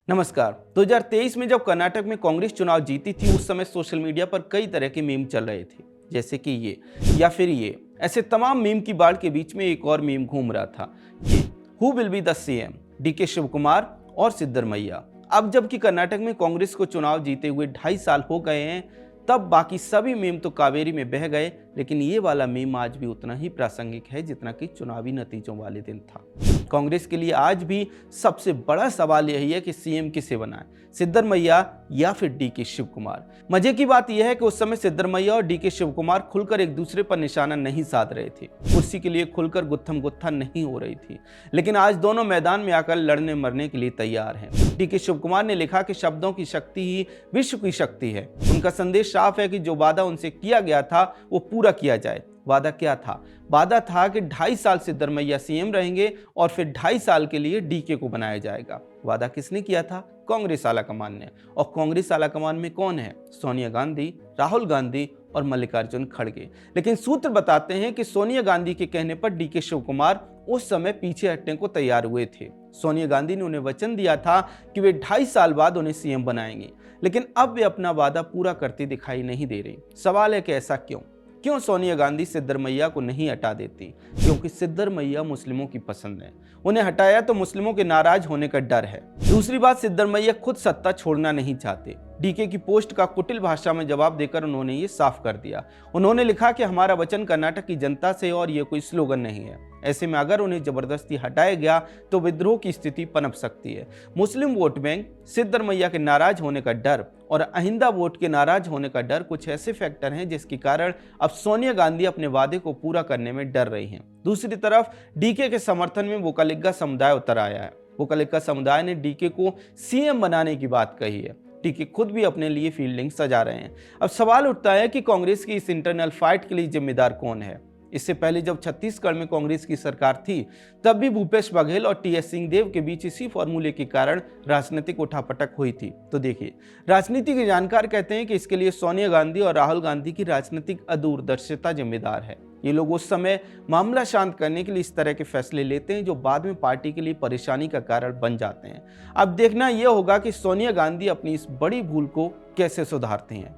नमस्कार। 2023 में जब कर्नाटक में कांग्रेस चुनाव जीती थी, उस समय सोशल मीडिया पर कई तरह के मीम चल रहे थे, जैसे कि ये या फिर ये। ऐसे तमाम मीम की बाढ़ के बीच में एक और मीम घूम रहा था, ये who will be the CM, DK Shiva Kumar और सिद्धरमैया। अब जबकि कर्नाटक में कांग्रेस को चुनाव जीते हुए 2.5 साल हो गए हैं, तब बाकी सभी मीम तो कावेरी में बह गए, लेकिन ये वाला मीम आज भी उतना ही प्रासंगिक है जितना कि चुनावी नतीजों वाले दिन था। कांग्रेस के लिए आज भी सबसे बड़ा सवाल यही है कि सीएम किसे बनाए, सिद्धरमैया या फिर डीके शिव कुमार। मजे की बात यह है कि उस समय सिद्धरमैया और डीके शिव कुमार खुलकर एक दूसरे पर निशाना नहीं साध रहे थे, कुर्सी के लिए खुलकर गुत्थम गुत्था नहीं हो रही थी, लेकिन आज दोनों मैदान में आकर लड़ने मरने के लिए तैयार हैं। डीके शिव कुमार ने लिखा कि शब्दों की शक्ति ही विश्व की शक्ति है। उनका संदेश साफ है कि जो वादा उनसे किया गया था वो पूरा किया जाए। वादा क्या था? वादा था कि 2.5 साल सिद्धरमैया सीएम रहेंगे और फिर 2.5 साल के लिए डीके को बनाया जाएगा। वादा किसने किया था? कांग्रेस आलाकमान ने। और कांग्रेस आलाकमान में कौन है? सोनिया गांधी, राहुल गांधी और मल्लिकार्जुन खड़गे। लेकिन सूत्र बताते हैं कि सोनिया गांधी के कहने पर डीके शिव कुमार उस समय पीछे हटने को तैयार हुए थे। सोनिया गांधी ने उन्हें वचन दिया था कि वे 2.5 साल बाद उन्हें सीएम बनाएंगे, लेकिन अब वे अपना वादा पूरा करती दिखाई नहीं दे रही। सवाल है कि ऐसा क्यों सोनिया गांधी सिद्धरमैया को नहीं हटा देती? क्योंकि सिद्धरमैया मुस्लिमों की पसंद है। उन्हें हटाया तो मुस्लिमों के नाराज होने का डर है। दूसरी बात, सिद्धरमैया खुद सत्ता छोड़ना नहीं चाहते। डीके की पोस्ट का कुटिल भाषा में जवाब देकर उन्होंने ये साफ कर दिया। उन्होंने लिखा कि हमारा वचन कर्नाटक की जनता से और ये कोई स्लोगन नहीं है। ऐसे में अगर उन्हें जबरदस्ती हटाया गया तो विद्रोह की स्थिति पनप सकती है। मुस्लिम वोट बैंक, सिद्धरमैया के नाराज होने का डर और अहिंदा वोट के नाराज होने का डर कुछ ऐसे फैक्टर हैं जिसके कारण अब सोनिया गांधी अपने वादे को पूरा करने में डर रही हैं। दूसरी तरफ डीके के समर्थन में वोकालिगा समुदाय उतर आया है। वोकालिगा समुदाय ने डीके को सीएम बनाने की बात कही है। डीके खुद भी अपने लिए फील्डिंग सजा रहे हैं। अब सवाल उठता है कि कांग्रेस की इस इंटरनल फाइट के लिए जिम्मेदार कौन है? इससे पहले जब छत्तीसगढ़ में कांग्रेस की सरकार थी, तब भी भूपेश बघेल और टीएस सिंहदेव के बीच इसी फॉर्मूले के कारण राजनीतिक उठापटक हुई थी। तो देखिए, राजनीति के जानकार कहते हैं कि इसके लिए सोनिया गांधी और राहुल गांधी की राजनीतिक अदूरदर्शिता जिम्मेदार है। ये लोग उस समय मामला शांत करने के लिए इस तरह के फैसले लेते हैं जो बाद में पार्टी के लिए परेशानी का कारण बन जाते हैं। अब देखना यह होगा कि सोनिया गांधी अपनी इस बड़ी भूल को कैसे सुधारती हैं।